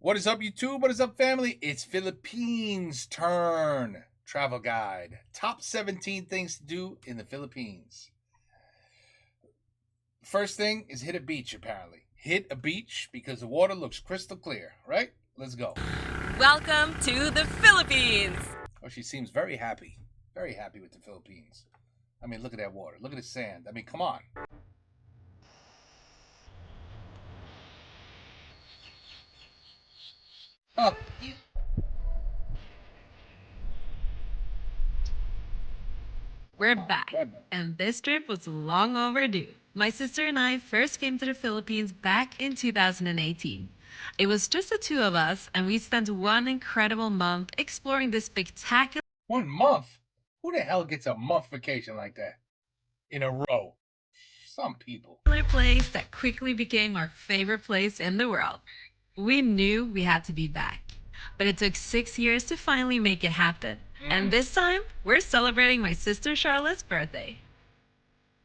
What is up, YouTube? What is up, family? It's Philippines turn. Travel guide. Top 17 things to do in the Philippines. First thing is hit a beach, apparently. Hit a beach because the water looks crystal clear, right? Let's go. Welcome to the Philippines. Oh, she seems very happy. Very happy with the Philippines. I mean, look at that water. Look at the sand. I mean, come on. Oh, We're back, and this trip was long overdue. My sister and I first came to the Philippines back in 2018. It was just the two of us, and we spent one incredible month exploring this spectacular 1 month? Who the hell gets a month vacation like that in a row? Some people. place that quickly became our favorite place in the world. We knew we had to be back, but it took 6 years to finally make it happen. And this time, we're celebrating my sister Charlotte's birthday.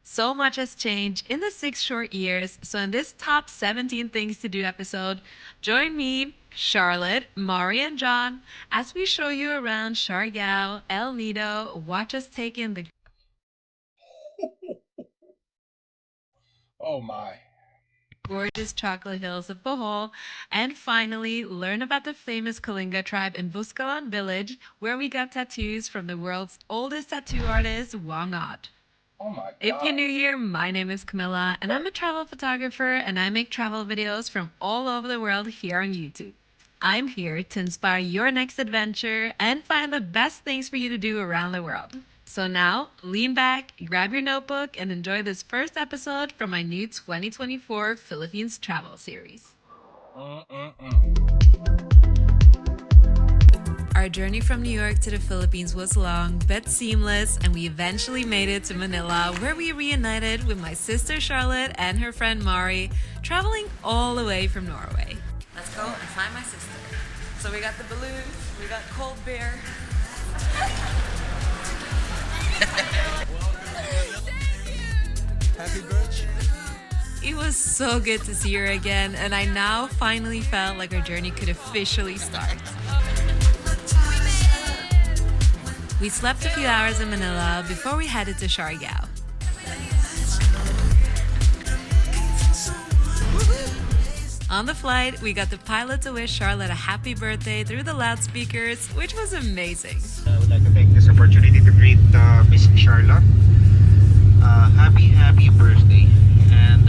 So much has changed in the 6 short years. So, in this top 17 things to do episode, join me, Charlotte, Mari, and John as we show you around Siargao, El Nido, watch us take in the Oh my. gorgeous chocolate hills of Bohol, and finally learn about the famous Kalinga tribe in Buscalan village, where we got tattoos from the world's oldest tattoo artist, Apawang Odd. Oh my God. If you're new here, my name is Camilla, and I'm a travel photographer, and I make travel videos from all over the world here on YouTube. I'm here to inspire your next adventure and find the best things for you to do around the world. So now, lean back, grab your notebook, and enjoy this first episode from my new 2024 Philippines travel series. Our journey from New York to the Philippines was long but seamless, and we eventually made it to Manila, where we reunited with my sister Charlotte and her friend Mari, traveling all the way from Norway. Let's go and find my sister. So we got the balloons, we got cold beer. Happy birthday. It was so good to see her again, and I now finally felt like our journey could officially start. We slept a few hours in Manila before we headed to Siargao. On the flight, we got the pilot to wish Charlotte a happy birthday through the loudspeakers, which was amazing. I would like to take this opportunity to greet Miss Charlotte. Happy birthday, and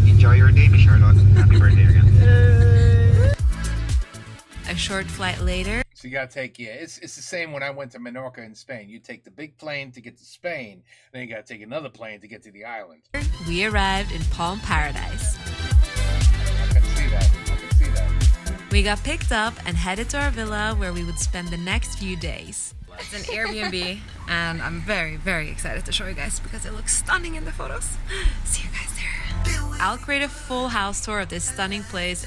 enjoy your day, Miss Charlotte. Happy birthday again. A short flight later, So you gotta take, yeah, it's the same when I went to Menorca in Spain. You take the big plane to get to Spain, then you gotta take another plane to get to the island. we arrived in Palm Paradise. I can see that. We got picked up and headed to our villa, where we would spend the next few days. It's an Airbnb, and I'm very, very excited to show you guys because it looks stunning in the photos. See you guys there. I'll create a full house tour of this stunning place.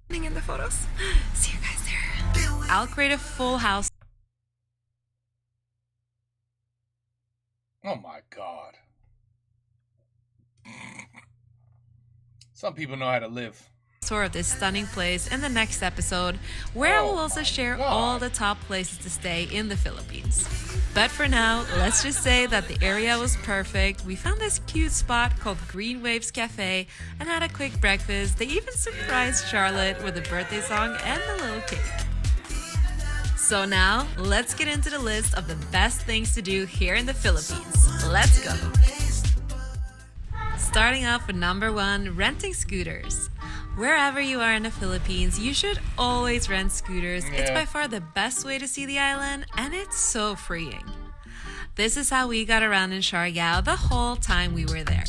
Stunning in the photos. See you guys there. I'll create a full house Oh my God. Some people know how to live. tour of this stunning place in the next episode, where I will also share all the top places to stay in the Philippines. But for now, let's just say that the area was perfect. We found this cute spot called Green Waves Cafe and had a quick breakfast. They even surprised Charlotte with a birthday song and a little cake. So now, let's get into the list of the best things to do here in the Philippines. Let's go! Starting off with number 1, renting scooters. Wherever you are in the Philippines, you should always rent scooters. It's by far the best way to see the island, and it's so freeing. This is how we got around in Siargao the whole time we were there.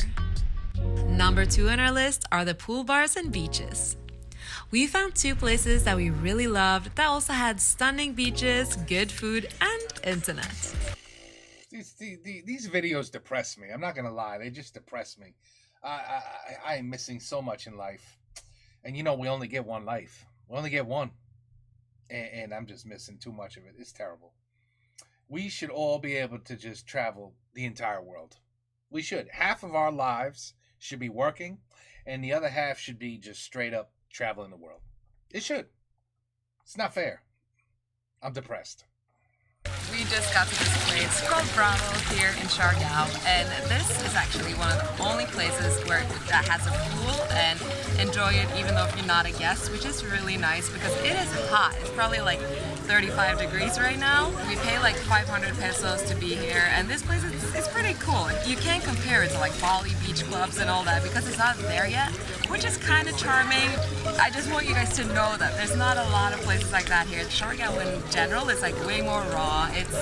Number 2 on our list are the pool bars and beaches. We found 2 places that we really loved that also had stunning beaches, good food, and internet. These videos depress me. I'm not gonna lie, they just depress me. I am missing so much in life, and you know we only get one life. We only get one, and I'm just missing too much of it. It's terrible. We should all be able to just travel the entire world. We should. Half of our lives should be working, and the other half should be just straight up traveling the world. It should. It's not fair. I'm depressed. We just got to this place called Bravo here in Siargao, and this is actually one of the only places that has a pool and enjoy it even though if you're not a guest, which is really nice because it is hot. It's probably like 35 degrees right now. We pay like 500 pesos to be here, and this place is pretty cool. You can't compare it to like Bali beach clubs and all that because it's not there yet, which is kind of charming. I just want you guys to know that there's not a lot of places like that here. Siargao in general is like way more raw. It's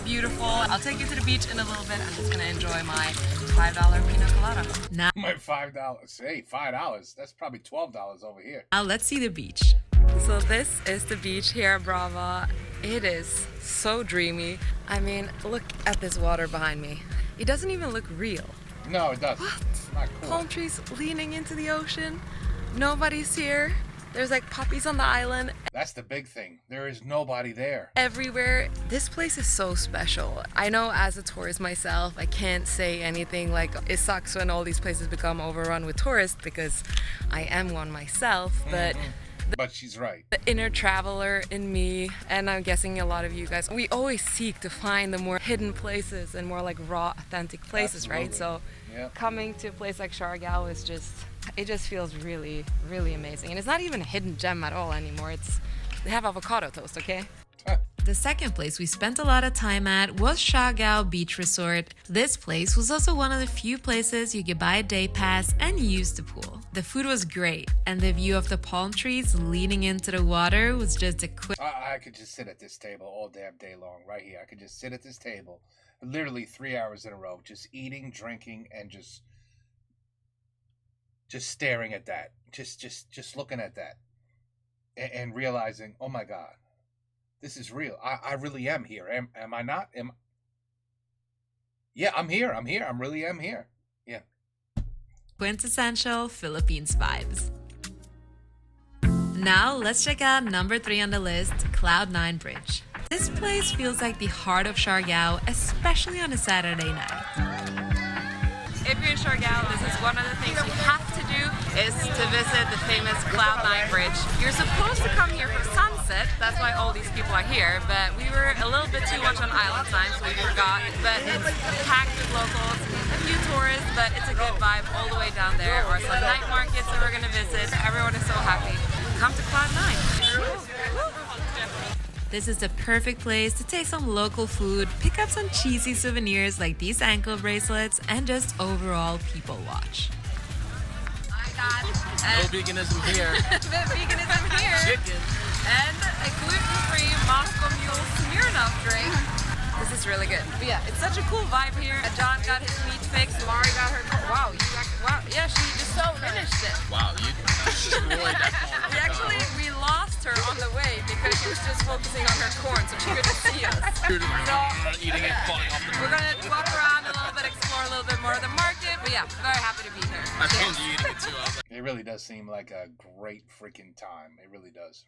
beautiful. I'll take you to the beach in a little bit. I'm just gonna enjoy my $5 pina colada. Now, My $5. Hey, $5. That's probably $12 over here. let's see the beach. So this is the beach here at Brava. It is so dreamy. I mean, look at this water behind me. It doesn't even look real. No, it doesn't. What? It's not cool. Palm trees leaning into the ocean. Nobody's here. There's like puppies on the island That's the big thing. There is nobody there. everywhere. This place is so special. I know as a tourist myself, I can't say anything like it sucks when all these places become overrun with tourists because I am one myself, but But she's right. the inner traveler in me, and I'm guessing a lot of you guys, we always seek to find the more hidden places and more like raw, authentic places, right? So Yeah. coming to a place like Siargao is it just feels really, really amazing. And it's not even a hidden gem at all anymore. They have avocado toast, okay? The second place we spent a lot of time at was Siargao Beach Resort. This place was also one of the few places you could buy a day pass and use the pool. The food was great, and the view of the palm trees leaning into the water was just a quick. I could just sit at this table all damn day long, right here. I could just sit at this table, literally 3 hours in a row, just eating, drinking, and just staring at that, just looking at that, and realizing, oh my God, this is real. I really am here. Am I not? Yeah, I'm here. I really am here. Yeah. Quintessential Philippines vibes. Now let's check out number 3 on the list, Cloud9 Bridge. This place feels like the heart of Siargao, especially on a Saturday night. If you're in Siargao, this is one of the things you have to do is to visit the famous Cloud9 Bridge. You're supposed to come here for sunset, that's why all these people are here, but we were a little bit too much on island time, so we forgot. But it's packed with locals, a few tourists, but it's a good vibe all the way down there. Or some night markets that we're gonna visit. Everyone is so happy. Come to Cloud9. This is the perfect place to take some local food, pick up some cheesy souvenirs like these ankle bracelets, and just overall people watch. No veganism here. Veganism here. Chicken. And a gluten-free Moscow Mule Smirnoff drink. This is really good. But yeah, it's such a cool vibe here. John got his meat fix. Mari got her. Wow, yeah, she just finished it. Wow, you destroyed that corn. We lost her on the way because she was just focusing on her corn, so she couldn't see us. You're just eating it, falling off the We're gonna walk around a little bit, explore a little bit more of the market. But yeah, very happy to be here. I filmed you eating it too. I was like, It really does seem like a great freaking time. It really does.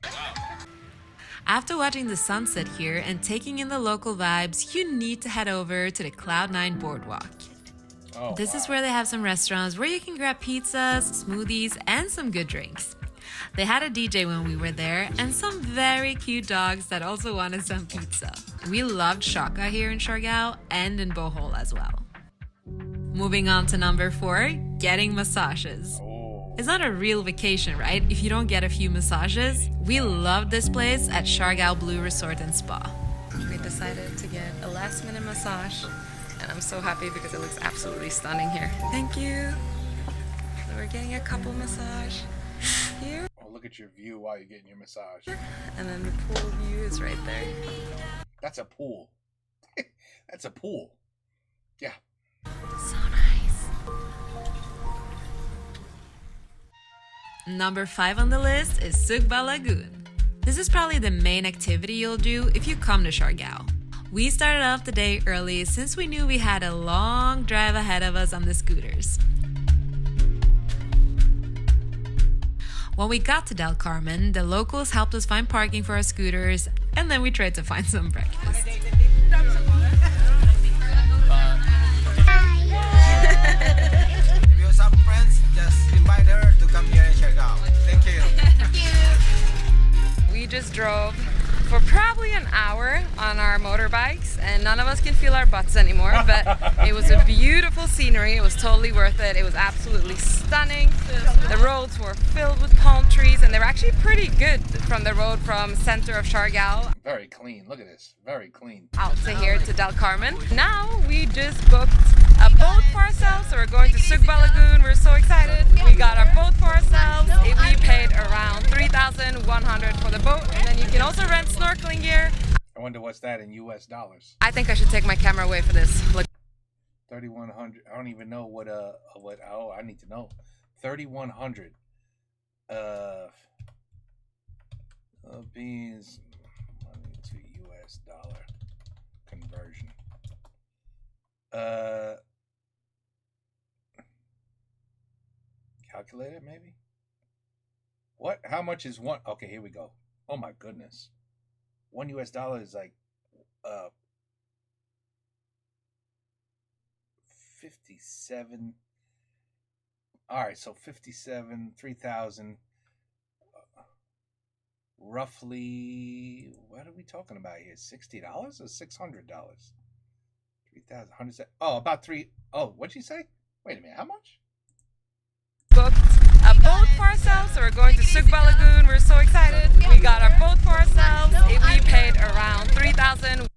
After watching the sunset here and taking in the local vibes, you need to head over to the Cloud9 Boardwalk. Oh, This is wow. where they have some restaurants where you can grab pizzas, smoothies, and some good drinks. They had a DJ when we were there and some very cute dogs that also wanted some pizza. We loved Shaka here in Siargao and in Bohol as well. Moving on to number 4, getting massages. Oh. It's not a real vacation, right? If you don't get a few massages. We loved this place at Siargao Blue Resort and Spa. We decided to get a last minute massage, and I'm so happy because it looks absolutely stunning here. Thank you. So we're getting a couple massage here, Oh, look at your view while you're getting your massage. and then the pool view is right there. That's a pool. That's a pool. Yeah. So nice. Number 5 on the list is Suga Lagoon. This is probably the main activity you'll do if you come to Siargao. We started off the day early since we knew we had a long drive ahead of us on the scooters. When we got to Del Carmen, the locals helped us find parking for our scooters, and then we tried to find some breakfast. If you have some friends, just invite welcome here in Siargao. Thank you. We just drove for probably an hour on our motorbikes and none of us can feel our butts anymore, but it was a beautiful scenery. It was totally worth it. It was absolutely stunning. The roads were filled with palm trees and they were actually pretty good from the road from center of Siargao Very clean. Look at this. Very clean. out to here to Del Carmen. Now we just booked a boat for ourselves, so we're going to Suga Lagoon. We're so excited. We got our boat for ourselves. We paid around 3,100 for the boat, and then you can also rent snorkeling gear. I wonder what's that in US dollars. I think I should take my camera away for this. Look. 3,100. I don't even know what oh, I need to know. 3,100. Philippines money to US dollar conversion. Calculator maybe? What? How much is one? Okay, here we go. Oh my goodness. $1 US is like 57. All right, so 57, 3,000, roughly. What are we talking about here? $60 or $600? 3,000, 100. Oh, about three. Oh, what'd you say? Wait a minute. How much? Booked a boat for ourselves, so we're going to Suga Lagoon. We're so excited. We got our boat for ourselves. We paid around 3,000.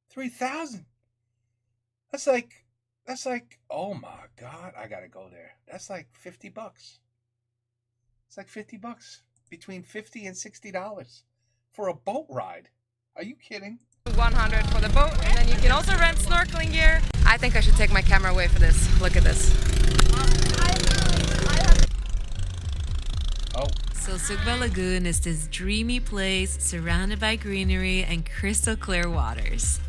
3,000. That's like, oh my God, I gotta go there. That's like $50. It's like $50, between $50 and $60 for a boat ride. Are you kidding? 100 for the boat, and then you can also rent snorkeling gear. I think I should take my camera away for this. Look at this. Oh. So Suga Lagoon is this dreamy place surrounded by greenery and crystal clear waters.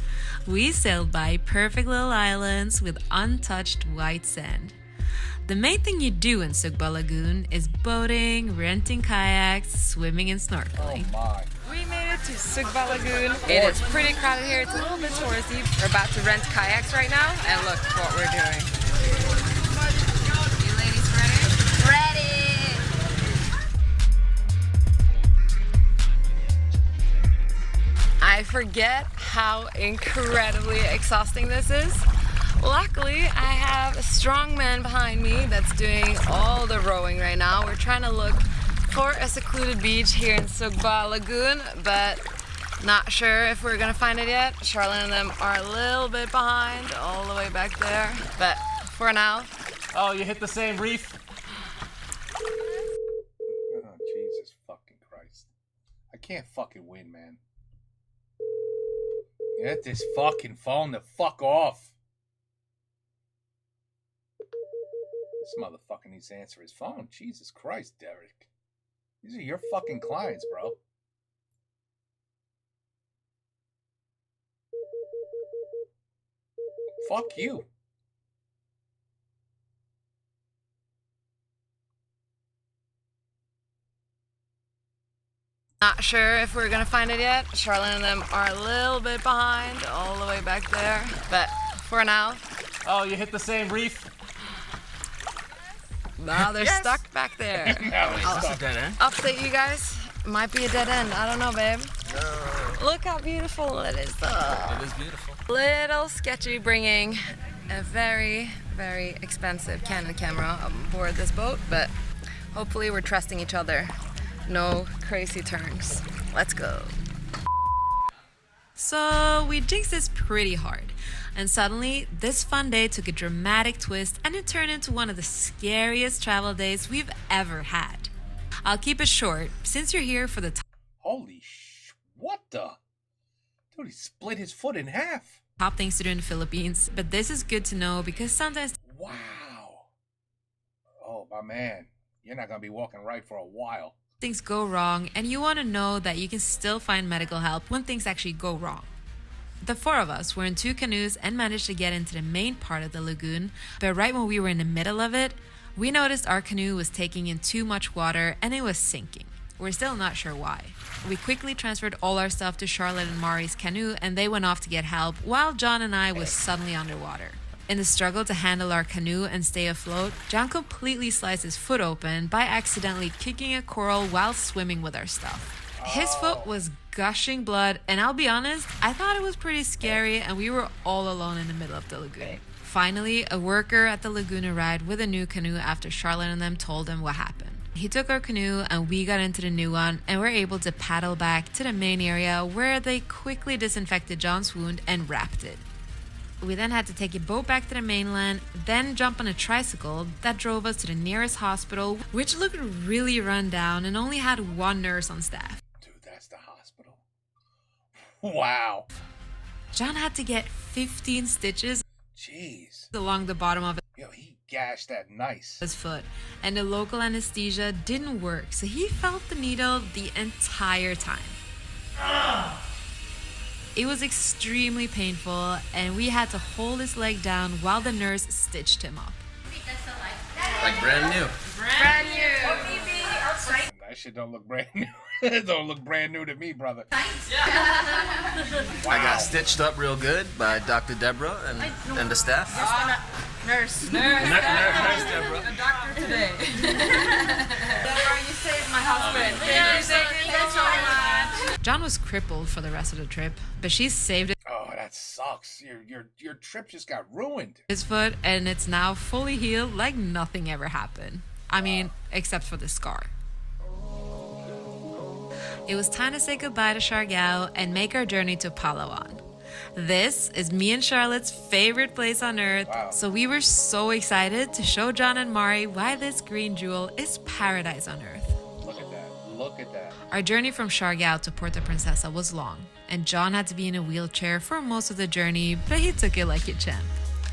We sailed by perfect little islands with untouched white sand. The main thing you do in Suga Lagoon is boating, renting kayaks, swimming and snorkeling. Oh my. We made it to Suga Lagoon. It is pretty crowded here. It's a little bit touristy. We're about to rent kayaks right now, and look what we're doing. You ladies ready? Ready! I forget how incredibly exhausting this is. Luckily, I have a strong man behind me that's doing all the rowing right now. We're trying to look for a secluded beach here in Suga Lagoon, but not sure if we're gonna find it yet. Charlotte and them are a little bit behind, all the way back there. But for now... Oh, you hit the same reef? Oh, Jesus fucking Christ. I can't fucking win, man. Get this fucking phone the fuck off. This motherfucker needs to answer his phone. Jesus Christ, Derek. These are your fucking clients, bro. Fuck you. Not sure if we're gonna find it yet. Charlotte and them are a little bit behind, all the way back there. But for now... Oh, you hit the same reef? Now they're stuck back there. Now That's a dead end. Update you guys. Might be a dead end. I don't know, babe. Look how beautiful it is, though. It is beautiful. Little sketchy bringing a very, very expensive Canon camera aboard this boat, but hopefully we're trusting each other. No crazy turns. Let's go. So we jinxed this pretty hard. And suddenly, this fun day took a dramatic twist and it turned into one of the scariest travel days we've ever had. I'll keep it short, since you're here for the Holy what the? Dude, he split his foot in half. top things to do in the Philippines, but this is good to know because sometimes Wow. Oh, my man. You're not going to be walking right for a while. things go wrong and you want to know that you can still find medical help when things actually go wrong. The four of us were in 2 canoes and managed to get into the main part of the lagoon, but right when we were in the middle of it, we noticed our canoe was taking in too much water and it was sinking. We're still not sure why. We quickly transferred all our stuff to Charlotte and Mari's canoe and they went off to get help while John and I was suddenly underwater. In the struggle to handle our canoe and stay afloat, John completely sliced his foot open by accidentally kicking a coral while swimming with our stuff. His foot was gushing blood, and I'll be honest, I thought it was pretty scary, and we were all alone in the middle of the lagoon. Finally, a worker at the lagoon arrived with a new canoe after Charlotte and them told him what happened. He took our canoe and we got into the new one and were able to paddle back to the main area where they quickly disinfected John's wound and wrapped it. We then had to take a boat back to the mainland, then jump on a tricycle that drove us to the nearest hospital, which looked really run down and only had one nurse on staff. Dude, that's the hospital. Wow. John had to get 15 stitches Jeez. along the bottom of Yo, he gashed that nice. his foot, and the local anesthesia didn't work, so he felt the needle the entire time. It was extremely painful, and we had to hold his leg down while the nurse stitched him up. Like brand new. That shit don't look brand new. It don't look brand new to me, brother. I got stitched up real good by Dr. Deborah and the staff. Nurse. Nurse Deborah. A doctor today. Deborah, you saved my husband. Thank you so much. John was crippled for the rest of the trip, but she saved Oh, that sucks. Your trip just got ruined. his foot, and it's now fully healed like nothing ever happened. I mean, except for the scar. It was time to say goodbye to Siargao and make our journey to Palawan. This is me and Charlotte's favorite place on earth, Wow. so we were so excited to show John and Mari why this green jewel is paradise on earth. Look at that. Look at that. Our journey from Siargao to Puerto Princesa was long, and John had to be in a wheelchair for most of the journey, but he took it like a champ.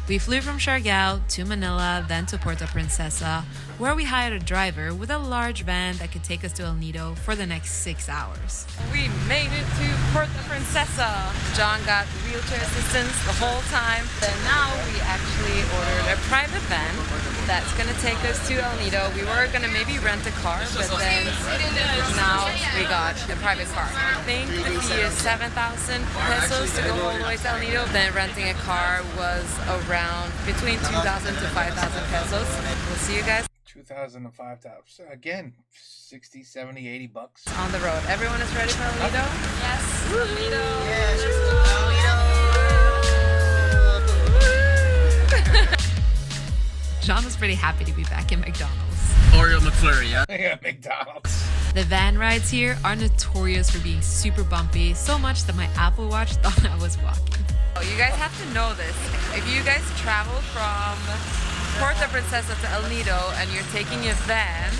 We flew from Siargao to Manila, then to Puerto Princesa, where we hired a driver with a large van that could take us to El Nido for the next 6 hours. We made it to Puerto Princesa. John got wheelchair assistance the whole time. And now we actually ordered a private van that's going to take us to El Nido. We were going to maybe rent a car, but then now we got a private car. I think the fee is 7,000 pesos to go all the way to El Nido. Then renting a car was around between 2,000 to 5,000 pesos. We'll see you guys 2,000 and 5,000. So again, 60, 70, 80 bucks. on the road. Everyone is ready for El Nido? Yes. El Nido. John was pretty happy to be back in McDonald's. Oreo McFlurry, yeah? Yeah, McDonald's. The van rides here are notorious for being super bumpy, so much that my Apple Watch thought I was walking. Oh, you guys have to know this. If you guys travel from Puerto Princesa to El Nido and you're taking a van,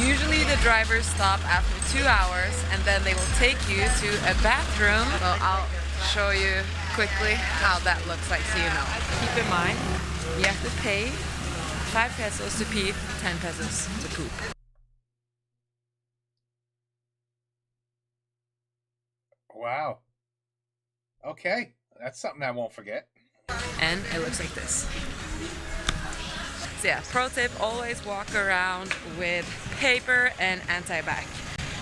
usually the drivers stop after 2 hours and then they will take you to a bathroom. So I'll show you quickly how that looks like so you know. Keep in mind, you have to pay 5 pesos to pee, 10 pesos to poop. Wow. Okay. That's something I won't forget. And it looks like this. So yeah, pro tip, always walk around with paper and anti-bac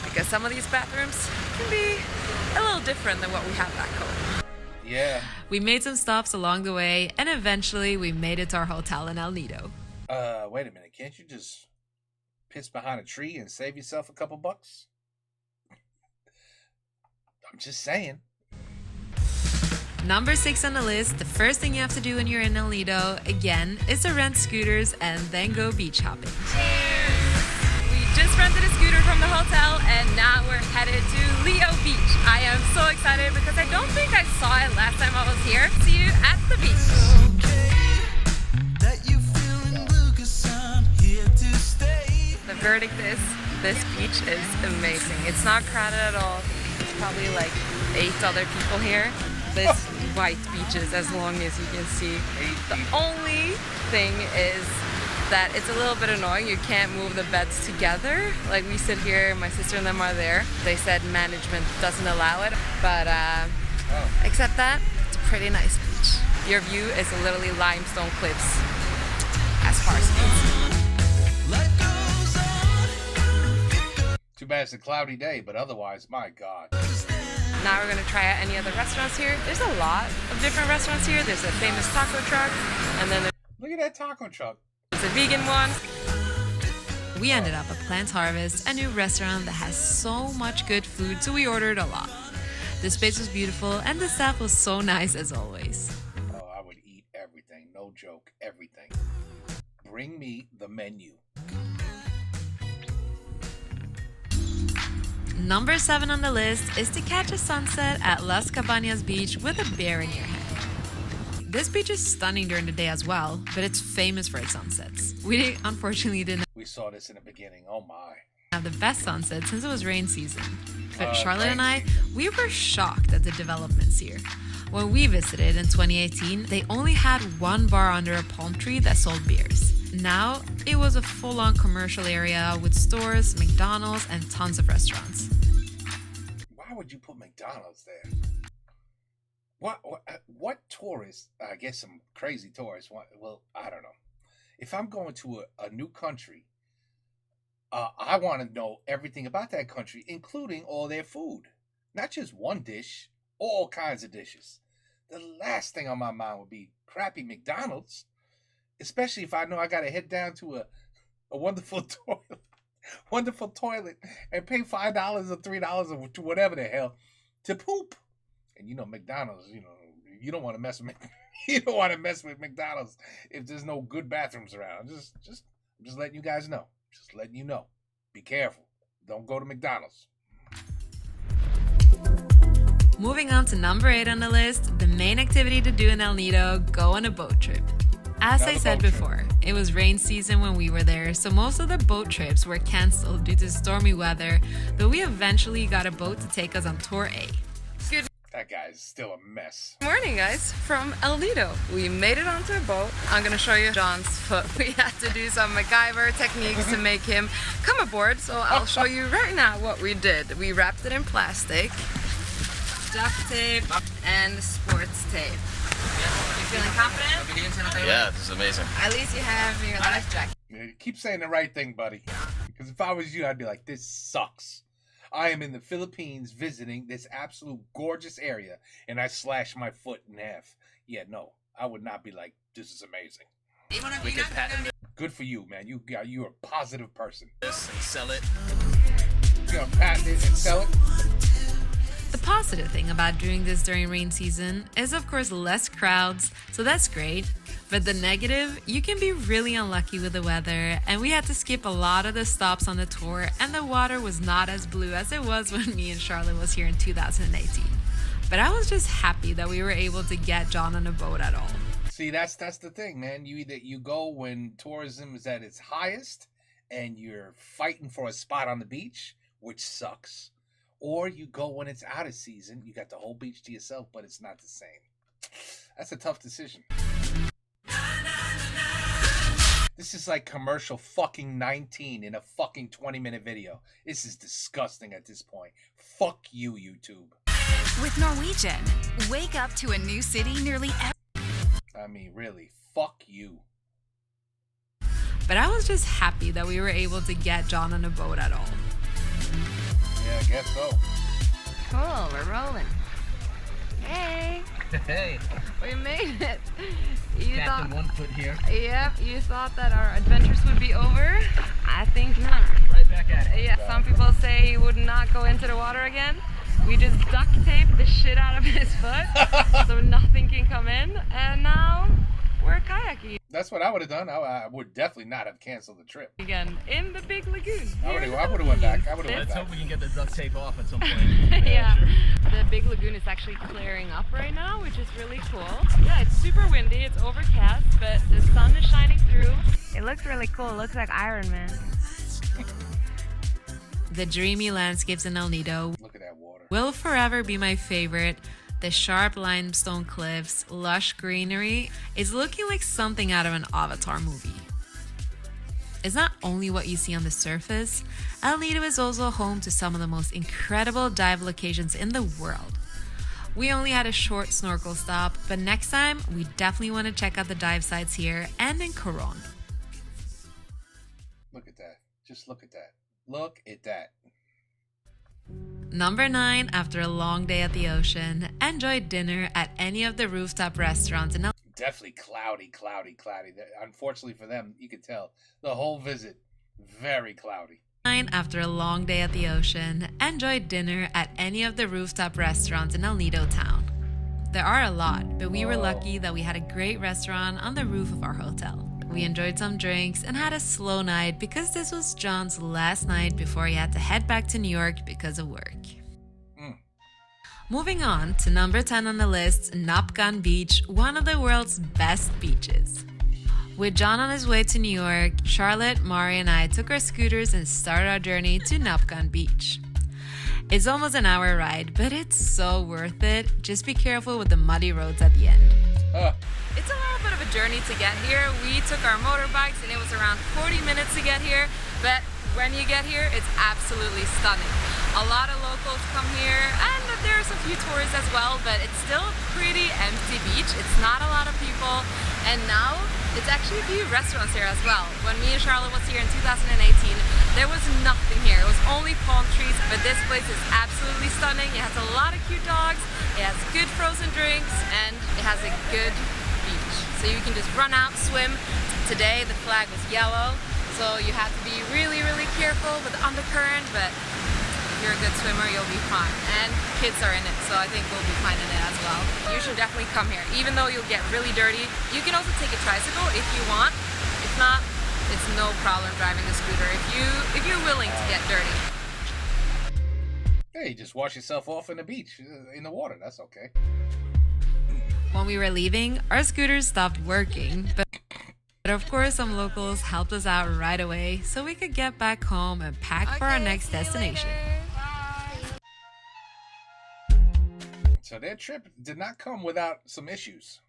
because some of these bathrooms can be a little different than what we have back home. Yeah. We made some stops along the way, and eventually we made it to our hotel in El Nido. Wait a minute. Can't you just piss behind a tree and save yourself a couple bucks? I'm just saying. Number 6 on the list, the first thing you have to do when you're in El Nido, again, is to rent scooters and then go beach hopping. We just rented a scooter from the hotel and now we're headed to Leo Beach. I am so excited because I don't think I saw it last time I was here. See you at the beach. The verdict is, this beach is amazing. It's not crowded at all. There's probably like 8 other people here. This white beaches as long as you can see. The only thing is that it's a little bit annoying. You can't move the beds together. Like we sit here, my sister and them are there. They said management doesn't allow it, but except that, it's a pretty nice beach. Your view is literally limestone cliffs as far as you can see. Too bad it's a cloudy day, but otherwise, my God. Now we're gonna try out any other restaurants here. There's a lot of different restaurants here. There's a famous taco truck, and then Look at that taco truck. there's a vegan one. We ended up at Plant Harvest, a new restaurant that has so much good food, so we ordered a lot. The space was beautiful and the staff was so nice as always. Oh, I would eat everything. No joke. Everything. Bring me the menu. Number 7 on the list is to catch a sunset at Las Cabañas Beach with a beer in your hand. This beach is stunning during the day as well, but it's famous for its sunsets. We unfortunately didn't We saw this in the beginning. Oh my. have the best sunset since it was rain season. But Charlotte rain and I, season. we were shocked at the developments here. When we visited in 2018, they only had one bar under a palm tree that sold beers. Now, it was a full-on commercial area with stores, McDonald's, and tons of restaurants. Why would you put McDonald's there? What tourists, I guess some crazy tourists, well, I don't know. If I'm going to a new country, I want to know everything about that country, including all their food. Not just one dish, all kinds of dishes. The last thing on my mind would be crappy McDonald's, especially if I know I got to head down to a wonderful toilet and pay $5 or $3 or whatever the hell to poop. And you know, McDonald's, you don't want to mess with you don't want to mess with McDonald's if there's no good bathrooms around. I'm just letting you guys know. Just letting you know. Be careful. Don't go to McDonald's. Moving on to number 8 on the list, the main activity to do in El Nido, go on a boat trip. As I said before, it was rain season when we were there, so most of the boat trips were cancelled due to stormy weather, though we eventually got a boat to take us on Tour A. Good That guy's still a mess. morning, guys, from El Nido. We made it onto a boat. I'm gonna show you John's foot. We had to do some MacGyver techniques to make him come aboard, so I'll show you right now what we did. We wrapped it in plastic, duct tape, and sports tape. You feeling confident? Yeah, this is amazing. At least you have your life jacket. Yeah, keep saying the right thing, buddy. Because if I was you, I'd be like, this sucks. I am in the Philippines visiting this absolute gorgeous area, and I slashed my foot in half. Yeah, no, I would not be like, this is amazing. We could patent Good for you, man. You're a positive person. this and sell it. You're gonna patent it and sell it. The positive thing about doing this during rain season is of course less crowds, so that's great. But the negative, you can be really unlucky with the weather, and we had to skip a lot of the stops on the tour, and the water was not as blue as it was when me and Charlotte was here in 2018. But I was just happy that we were able to get John on a boat at all. See, that's the thing, man. You go when tourism is at its highest, and you're fighting for a spot on the beach, which sucks. Or you go when it's out of season, you got the whole beach to yourself, but it's not the same. That's a tough decision. This is like commercial fucking 19 in a fucking 20-minute video. This is disgusting at this point. Fuck you, YouTube. With Norwegian, wake up to a new city nearly every... I mean, really, fuck you. But I was just happy that we were able to get John on a boat at all. Yeah, I guess so. Cool, we're rolling. Hey, Hey, we made it. You Captain thought, One Foot here. yep, you thought that our adventures would be over? I think not. Right back at it. Yeah, some people say he would not go into the water again. We just duct taped the shit out of his foot so nothing can come in, and now we're kayaking That's what I would have done. I would definitely not have canceled the trip. again in the big lagoon. I here would in the have went back. I would have went Let's back. hope we can get the duct tape off at some point. Yeah, sure. the big lagoon is actually clearing up right now, which is really cool. Yeah, it's super windy, it's overcast, but the sun is shining through. It looks really cool. It looks like Iron Man. The dreamy landscapes in El Nido Look at that water. will forever be my favorite. The sharp limestone cliffs, lush greenery is looking like something out of an Avatar movie. It's not only what you see on the surface, El Nido is also home to some of the most incredible dive locations in the world. We only had a short snorkel stop, but next time we definitely want to check out the dive sites here and in Coron. Look at that. Just look at that. Look at that. Number 9, after a long day at the ocean, enjoy dinner at any of the rooftop restaurants in Definitely cloudy. Unfortunately for them, you could tell the whole visit very cloudy. After a long day at the ocean, enjoy dinner at any of the rooftop restaurants in Elito Town. There are a lot, but we were lucky that we had a great restaurant on the roof of our hotel. We enjoyed some drinks and had a slow night because this was John's last night before he had to head back to New York because of work. Moving on to number 10 on the list, Napkan Beach, one of the world's best beaches. With John on his way to New York, Charlotte, Mari, and I took our scooters and started our journey to Napkan Beach. It's almost an hour ride, but it's so worth it. Just be careful with the muddy roads at the end. It's a little bit of a journey to get here. We took our motorbikes and it was around 40 minutes to get here, but when you get here, it's absolutely stunning. A lot of locals come here, and there's a few tourists as well, but it's still a pretty empty beach. It's not a lot of people, and now it's actually a few restaurants here as well. When me and Charlotte was here in 2018, there was nothing here. It was only palm trees, but this place is absolutely stunning. It has a lot of cute dogs, it has good frozen drinks, and it has a good beach. So you can just run out, swim. Today the flag was yellow, so you have to be really, really careful with the undercurrent, but if you're a good swimmer, you'll be fine. And kids are in it, so I think we'll be fine in it as well. You should definitely come here. Even though you'll get really dirty, you can also take a tricycle if you want. If not, it's no problem driving a scooter if you're willing to get dirty. Hey, just wash yourself off in the beach, in the water. That's okay. When we were leaving, our scooters stopped working, but of course some locals helped us out right away so we could get back home and pack for our next destination. So their trip did not come without some issues.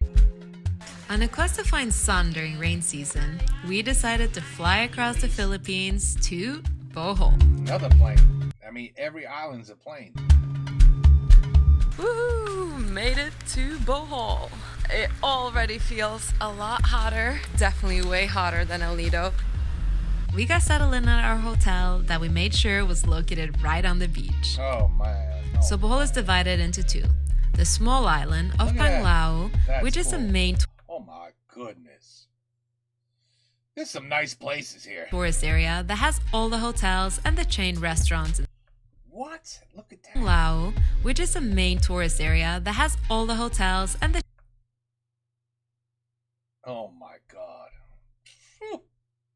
On a quest to find sun during rain season, we decided to fly across the Philippines to Bohol. Another plane. I mean, every island's a plane. Woohoo! Made it to Bohol. It already feels a lot hotter, definitely way hotter than Elito. We got settled in at our hotel that we made sure was located right on the beach. Oh man. So Bohol is divided into two. The small island of Panglao, which is the main oh my goodness. There's some nice places here. tourist area that has all the hotels and the chain restaurants. What? Look at that. Panglao, which is the main tourist area that has all the hotels and the Oh my god. Whew.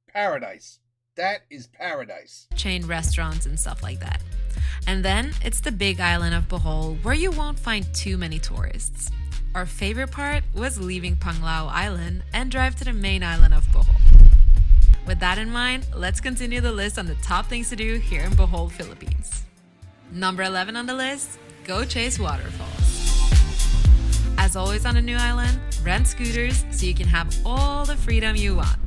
Paradise. That is paradise. chain restaurants and stuff like that. And then it's the big island of Bohol where you won't find too many tourists. Our favorite part was leaving Panglao Island and drive to the main island of Bohol. With that in mind, let's continue the list on the top things to do here in Bohol, Philippines. Number 11 on the list, go chase waterfalls. As always on a new island, rent scooters so you can have all the freedom you want.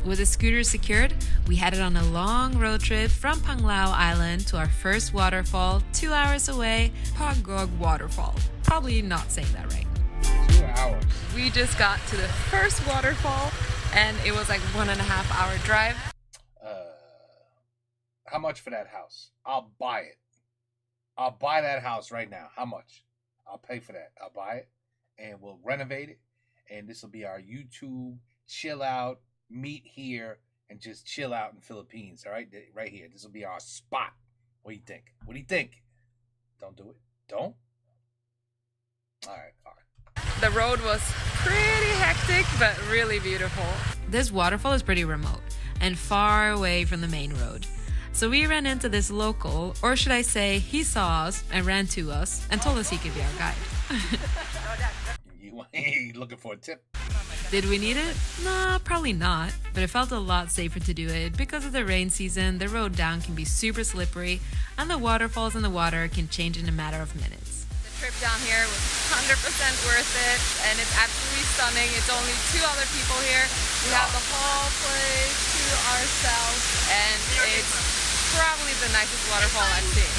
With the scooter secured, we headed on a long road trip from Panglao Island to our first waterfall 2 hours away, Pagog Waterfall. Probably not saying that right. 2 hours. We just got to the first waterfall and it was like 1.5 hour drive. How much for that house? I'll buy it. I'll buy that house right now. How much? I'll pay for that. I'll buy it and we'll renovate it. And this will be our YouTube chill out, meet here, and just chill out in Philippines. All right? Right here. This will be our spot. What do you think? What do you think? Don't do it. Don't? All right. The road was pretty hectic, but really beautiful. This waterfall is pretty remote and far away from the main road. So we ran into this local, or should I say, he saw us and ran to us and told us he could be our guide. You ain't looking for a tip. Did we need it? Nah, probably not. But it felt a lot safer to do it because of the rain season. The road down can be super slippery and the waterfalls in the water can change in a matter of minutes. The trip down here was 100% worth it and it's absolutely stunning. It's only 2 other people here. We have the whole place to ourselves and it's probably the nicest waterfall I've seen.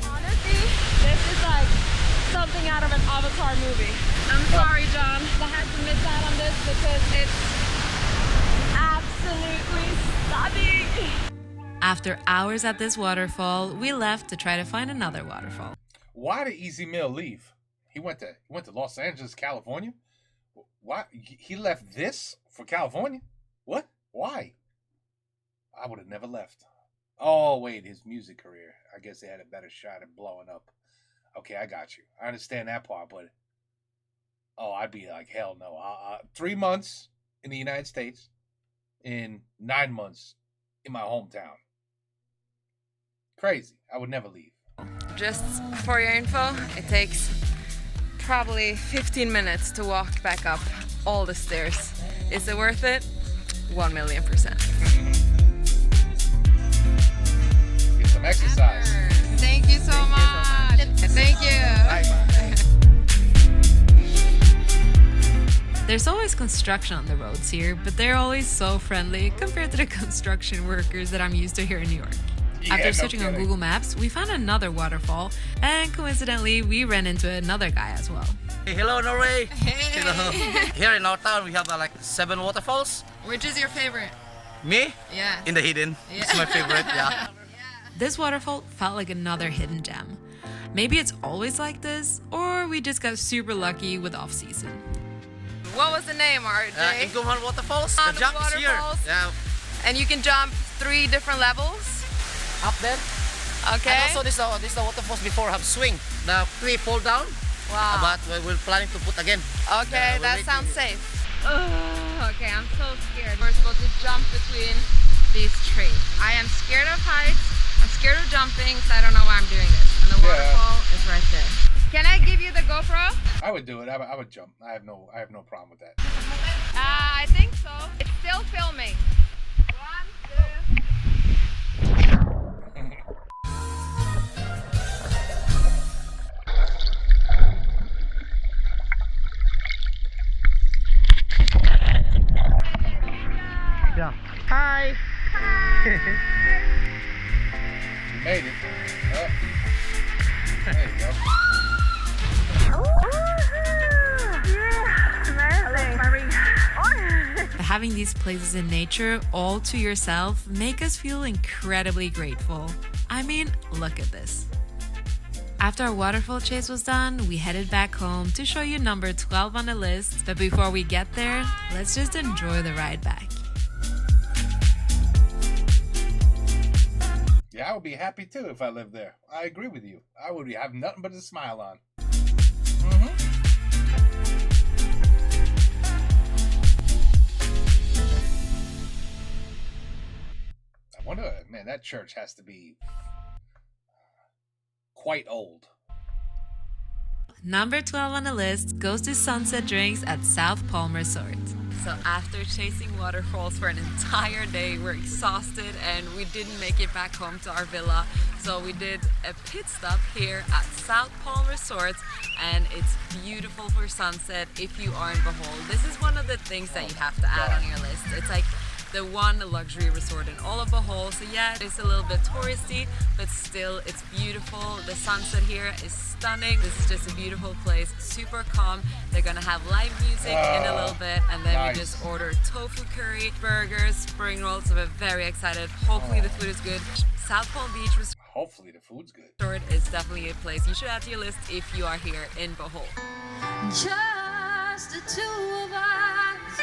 Honestly, this is like something out of an Avatar movie. I'm sorry, John. I had to miss out on this because it's absolutely After hours at this waterfall, we left to try to find another waterfall. Why did Easy Mill leave? He went to Los Angeles, California. Why he left this for California? What? Why? I would have never left. Oh wait, his music career. I guess they had a better shot at blowing up. Okay, I got you. I understand that part, but I'd be like, hell no. 3 months in the United States, in 9 months in my hometown. Crazy. I would never leave. Just for your info, it takes probably 15 minutes to walk back up all the stairs. Is it worth it? 1,000,000%. Get some exercise. Thank you so much. Thank you. Bye-bye. There's always construction on the roads here, but they're always so friendly compared to the construction workers that I'm used to here in New York. Yeah, After no searching on kidding. Google Maps, we found another waterfall, and coincidentally, we ran into another guy as well. Hey, hello, Norway. Hey. Here in our town, we have like 7 waterfalls. Which is your favorite? Me? Yeah. In the hidden. It's my favorite, yeah. This waterfall felt like another hidden gem. Maybe it's always like this, or we just got super lucky with off-season. What was the name, RJ? Inguman Waterfalls. On The jump is here. waterfalls. Yeah, And you can jump 3 different levels. up there. Okay. And also this is the waterfalls before have swing. The 3 fall down. Wow. But we're planning to put again. Okay, we're that waiting. sounds safe. Okay, I'm so scared. We're supposed to jump between these trees. I am scared of heights. I'm scared of jumping, so I don't know why I'm doing this. And the Yeah. waterfall is right there. Can I give you the GoPro? I would do it. I would jump. I have no problem with that. I think so. It's still filming. 1, 2. Yeah. Hi. You made it. There you go. Having these places in nature all to yourself make us feel incredibly grateful. I mean, look at this. After our waterfall chase was done, we headed back home to show you number 12 on the list. But before we get there, let's just enjoy the ride back. Yeah, I would be happy too if I lived there. I agree with you. I would have nothing but a smile on. I wonder, man, that church has to be quite old. Number 12 on the list goes to sunset drinks at South Palm Resort. So after chasing waterfalls for an entire day, we're exhausted and we didn't make it back home to our villa. So we did a pit stop here at South Palm Resort, and it's beautiful for sunset if you are in Bohol. This is one of the things that you have to add on your list. It's like the one luxury resort in all of Bohol. So yeah, it's a little bit touristy, but still it's beautiful. The sunset here is stunning. This is just a beautiful place, super calm. They're gonna have live music in a little bit, and then nice. we just ordered tofu curry, burgers, spring rolls. So we're very excited. Hopefully the food is good. South Palm Beach Hopefully the food's good. Resort is definitely a place you should add to your list if you are here in Bohol. Just the two of us,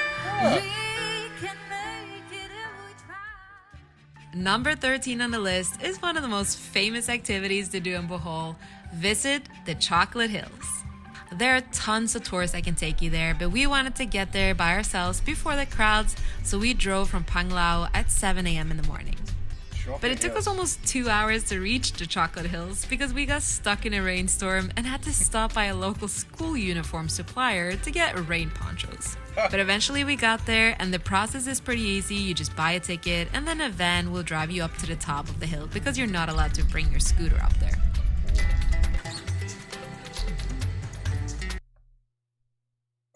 we can make it if we try. Number 13 on the list is one of the most famous activities to do in Bohol. Visit the Chocolate Hills. There are tons of tours that can take you there, but we wanted to get there by ourselves before the crowds, so we drove from Panglao at 7 a.m. in the morning. But it took us almost 2 hours to reach the Chocolate Hills because we got stuck in a rainstorm and had to stop by a local school uniform supplier to get rain ponchos. But eventually we got there, and the process is pretty easy. You just buy a ticket and then a van will drive you up to the top of the hill because you're not allowed to bring your scooter up there.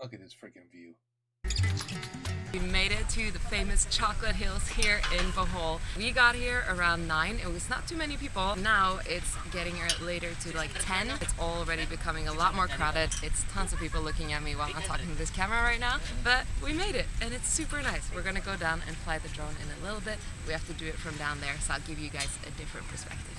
Look at this freaking view. We made it to the famous Chocolate Hills here in Bohol. We got here around 9. It was not too many people. Now it's getting later to like 10. It's already becoming a lot more crowded. It's tons of people looking at me while I'm talking to this camera right now. But we made it and it's super nice. We're gonna go down and fly the drone in a little bit. We have to do it from down there, so I'll give you guys a different perspective.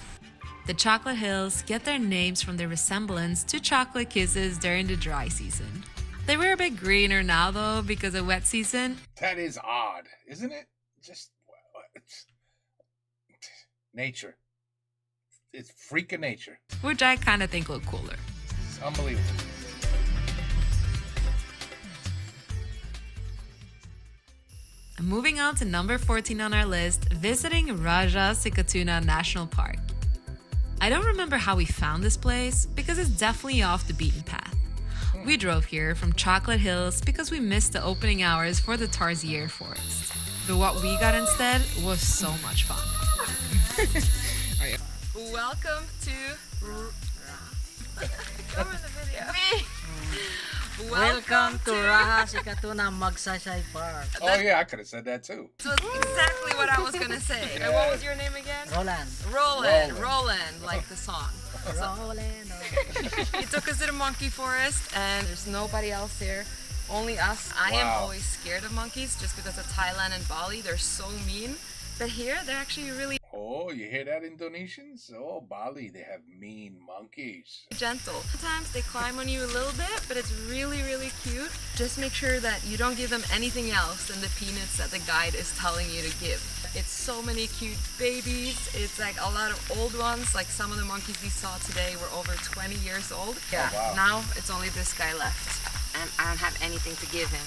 The Chocolate Hills get their names from their resemblance to chocolate kisses during the dry season. They were a bit greener now though because of wet season. That is odd, isn't it? Just it's nature. It's freak of nature. Which I kind of think look cooler. It's unbelievable. Moving on to number 14 on our list, visiting Raja Sikatuna National Park. I don't remember how we found this place because it's definitely off the beaten path. We drove here from Chocolate Hills because we missed the opening hours for the Tarsier Forest. But what we got instead was so much fun. Welcome to... Come in the video. Welcome to Raja Sikatuna Magsaysay Park. Oh yeah, I could have said that too. So that's exactly what I was gonna say. And what was your name again? Roland, like the song. He took us to the monkey forest and there's nobody else here, only us. I am always scared of monkeys just because of Thailand and Bali. They're so mean. But here, they're actually really Oh, you hear that, Indonesians? Oh, Bali, they have mean monkeys. gentle. Sometimes they climb on you a little bit, but it's really, really cute. Just make sure that you don't give them anything else than the peanuts that the guide is telling you to give. It's so many cute babies. It's like a lot of old ones. Like some of the monkeys we saw today were over 20 years old. Yeah. Oh, wow. Now it's only this guy left. And I don't have anything to give him.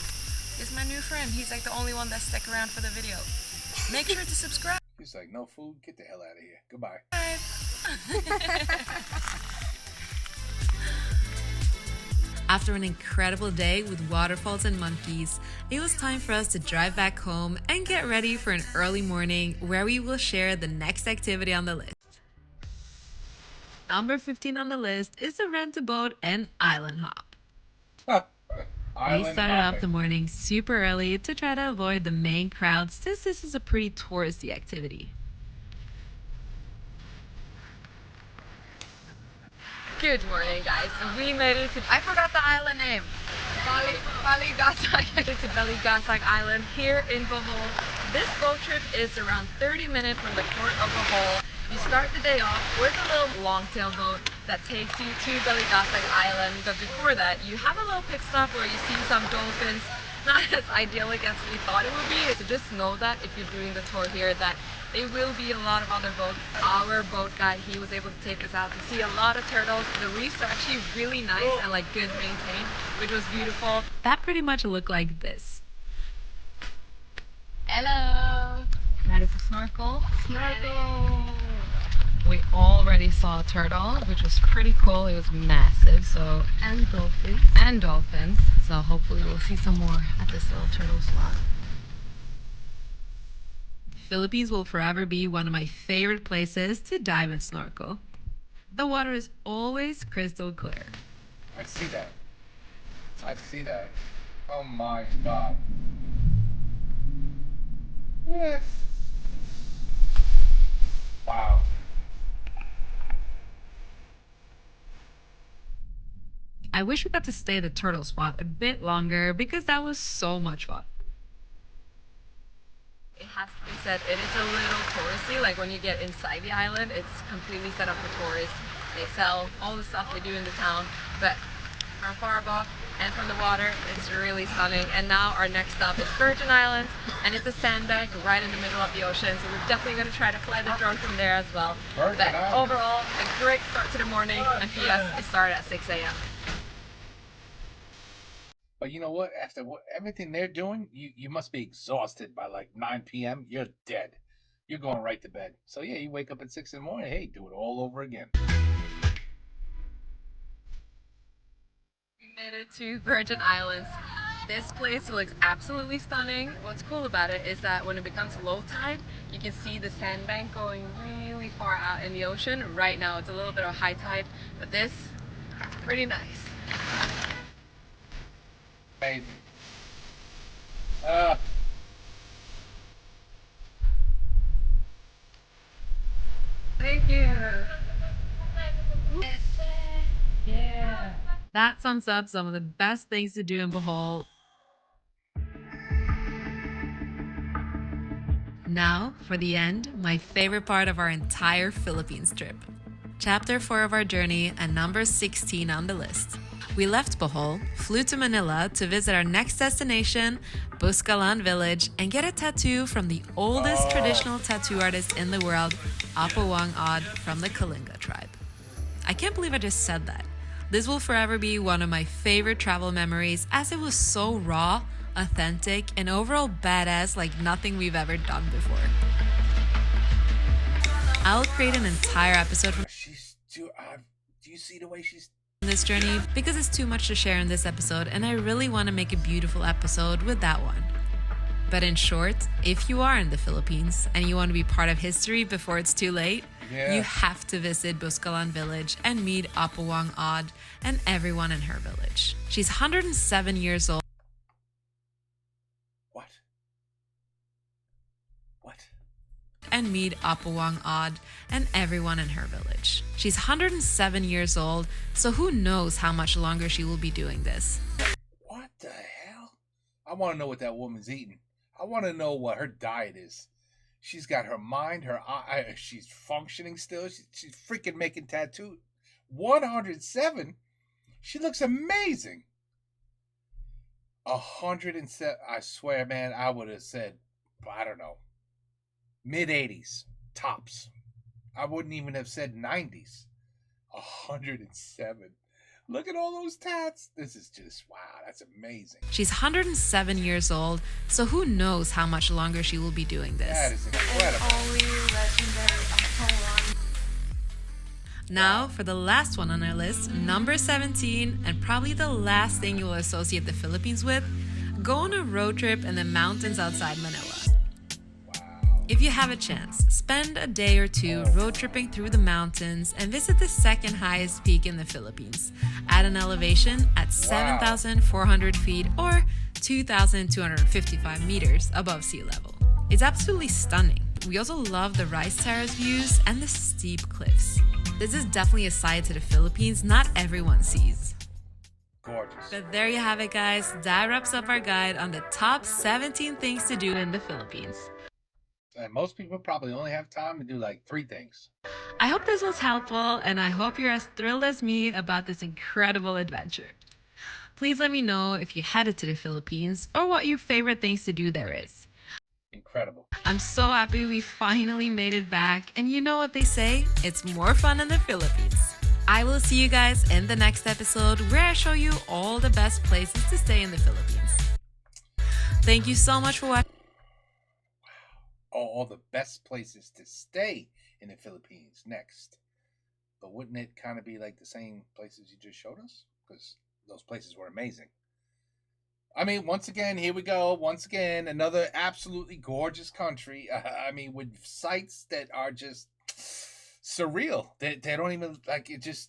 He's my new friend. He's like the only one that stuck around for the video. Make sure to subscribe. He's like, no food, get the hell out of here. Goodbye. After an incredible day with waterfalls and monkeys, it was time for us to drive back home and get ready for an early morning where we will share the next activity on the list. Number 15 on the list is to rent a boat and island hop. We started off the morning super early to try to avoid the main crowds since this is a pretty touristy activity. Good morning, guys. We made it to... I forgot the island name. Baligasak. To Baligasak Island here in Bohol. This boat trip is around 30 minutes from the port of Bohol. You start the day off with a little long-tail boat that takes you to Baligasak Island. But before that, you have a little pit stop where you see some dolphins. Not as idyllic as we thought it would be. So just know that if you're doing the tour here, that there will be a lot of other boats. Our boat guide, he was able to take us out to see a lot of turtles. The reefs are actually really nice and like good maintained, which was beautiful. That pretty much looked like this. Hello! Ready for snorkel? Snorkel! We already saw a turtle, which was pretty cool. It was massive, so... And dolphins. And dolphins. So hopefully we'll see some more at this little turtle spot. Philippines will forever be one of my favorite places to dive and snorkel. The water is always crystal clear. I see that. I see that. Oh my god. Yes. Wow. I wish we got to stay at the turtle spot a bit longer because that was so much fun. It has to be said, it is a little touristy. Like when you get inside the island, it's completely set up for tourists. They sell all the stuff they do in the town, but from far above and from the water, it's really stunning. And now our next stop is Virgin Islands, and it's a sandbank right in the middle of the ocean. So we're definitely going to try to fly the drone from there as well. But overall, a great start to the morning. And P.S. it started at 6 a.m. But you know what? After everything they're doing, you must be exhausted by like 9 p.m. You're dead. You're going right to bed. So yeah, you wake up at 6 in the morning. Hey, do it all over again. We made it to Virgin Islands. This place looks absolutely stunning. What's cool about it is that when it becomes low tide, you can see the sandbank going really far out in the ocean. Right now it's a little bit of high tide, but this is pretty nice. Amazing. Thank you. Yeah. That sums up some of the best things to do in Bohol. Now, for the end, my favorite part of our entire Philippines trip. Chapter 4 of our journey and number 16 on the list. We left Bohol, flew to Manila to visit our next destination, Buscalan Village, and get a tattoo from the oldest traditional tattoo artist in the world, Apawang Odd from the Kalinga tribe. I can't believe I just said that. This will forever be one of my favorite travel memories as it was so raw, authentic, and overall badass like nothing we've ever done before. I'll create an entire episode from do you see the way she's this journey because it's too much to share in this episode and I really want to make a beautiful episode with that one. But in short, if you are in the Philippines and you want to be part of history before it's too late, you have to visit Buscalan Village and meet Apawang Odd and everyone in her village. She's 107 years old. And meet Apawang Odd and everyone in her village. She's 107 years old, so who knows how much longer she will be doing this. What the hell? I want to know what that woman's eating. I want to know what her diet is. She's got her mind, her eye, she's functioning still. She's freaking making tattoos. 107? She looks amazing. 107, I swear, man, I would have said, I don't know, mid-80s, tops. I wouldn't even have said 90s. 107. Look at all those tats. This is just, wow, that's amazing. She's 107 years old, so who knows how much longer she will be doing this. That is incredible. Now, for the last one on our list, number 17, and probably the last thing you will associate the Philippines with, go on a road trip in the mountains outside Manila. If you have a chance, spend a day or two road tripping through the mountains and visit the second highest peak in the Philippines at an elevation at 7,400 feet or 2,255 meters above sea level. It's absolutely stunning. We also love the rice terrace views and the steep cliffs. This is definitely a side to the Philippines not everyone sees. Gorgeous. But there you have it, guys. That wraps up our guide on the top 17 things to do in the Philippines. And most people probably only have time to do like 3 things. I hope this was helpful, and I hope you're as thrilled as me about this incredible adventure. Please let me know if you headed to the Philippines or what your favorite things to do there is. Incredible. I'm so happy we finally made it back, and you know what they say, it's more fun in the Philippines. I will see you guys in the next episode where I show you all the best places to stay in the Philippines. Thank you so much for watching. All the best places to stay in the Philippines next. But wouldn't it kind of be like the same places you just showed us? Because those places were amazing. I mean, once again, here we go. Once again, another absolutely gorgeous country. I mean, with sights that are just surreal. They don't even, like, it just...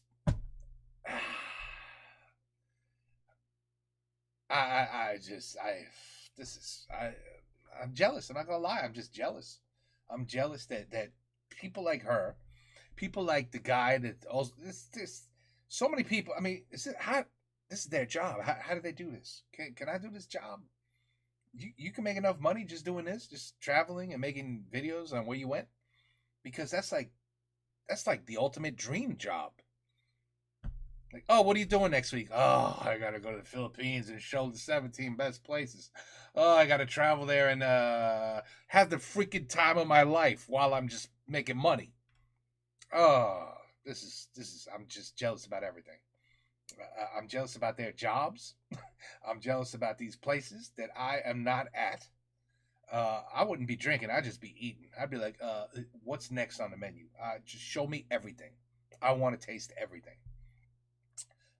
I'm jealous. I'm not gonna lie. I'm just jealous. I'm jealous that people like her, people like the guy that also this so many people. I mean, this is their job. How do they do this? Can I do this job? You can make enough money just doing this, just traveling and making videos on where you went, because that's like the ultimate dream job. Like, oh, what are you doing next week? Oh, I gotta go to the Philippines and show the 17 best places. Oh, I gotta travel there and have the freaking time of my life while I'm just making money. Oh, this is. I'm just jealous about everything. I'm jealous about their jobs. I'm jealous about these places that I am not at. I wouldn't be drinking. I'd just be eating. I'd be like, what's next on the menu? Just show me everything. I want to taste everything.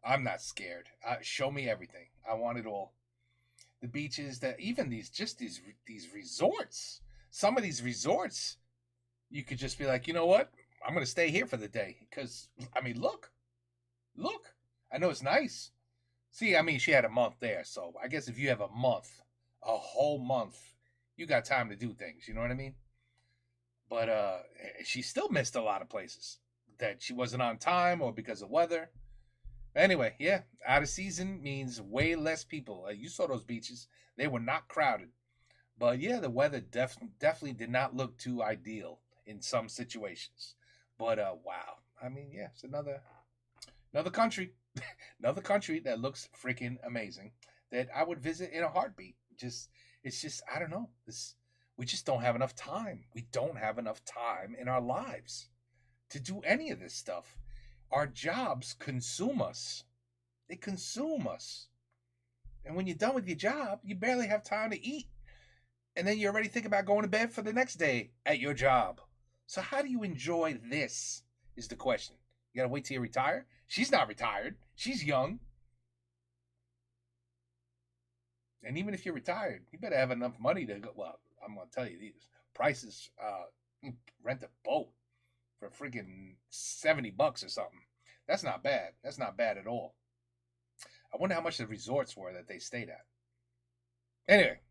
I'm not scared. Show me everything. I want it all. The beaches, that even these resorts. Some of these resorts, you could just be like, you know what? I'm gonna stay here for the day because I mean, look. I know it's nice. See, I mean, she had a month there, so I guess if you have a whole month, you got time to do things. You know what I mean? But she still missed a lot of places that she wasn't on time or because of weather. Anyway, yeah, out of season means way less people. You saw those beaches; they were not crowded. But yeah, the weather definitely did not look too ideal in some situations. But wow, I mean, yeah, it's another country, another country that looks freaking amazing that I would visit in a heartbeat. It's just I don't know. We just don't have enough time. We don't have enough time in our lives to do any of this stuff. Our jobs consume us. They consume us. And when you're done with your job, you barely have time to eat. And then you already think about going to bed for the next day at your job. So how do you enjoy this is the question. You got to wait till you retire? She's not retired. She's young. And even if you're retired, you better have enough money to go. Well, I'm going to tell you these prices. Rent a boat for freaking $70 or something. That's not bad. That's not bad at all. I wonder how much the resorts were that they stayed at. Anyway,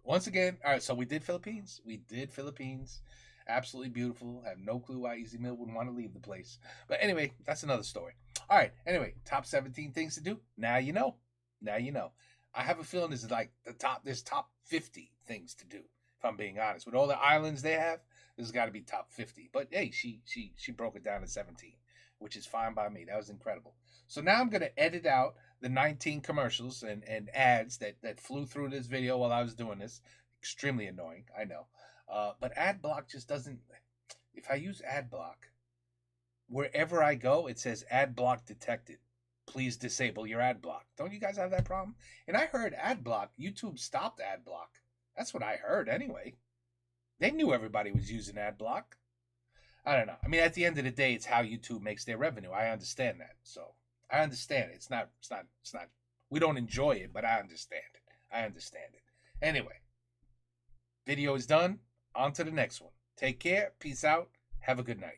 once again, all right, so we did Philippines. Absolutely beautiful. I have no clue why Easy Mill wouldn't want to leave the place. But anyway, that's another story. All right, anyway, top 17 things to do. Now you know. I have a feeling there's top 50 things to do, if I'm being honest. With all the islands they have, this has got to be top 50. But hey, she broke it down to 17, which is fine by me. That was incredible. So now I'm going to edit out the 19 commercials and ads that flew through this video while I was doing this. Extremely annoying, I know. But ad block just doesn't. If I use ad block, wherever I go, it says ad block detected. Please disable your ad block. Don't you guys have that problem? And I heard ad block. YouTube stopped ad block. That's what I heard anyway. They knew everybody was using ad block. I don't know. I mean, at the end of the day, it's how YouTube makes their revenue. I understand that. So I understand it. It's not. We don't enjoy it, but I understand it. Anyway, video is done. On to the next one. Take care. Peace out. Have a good night.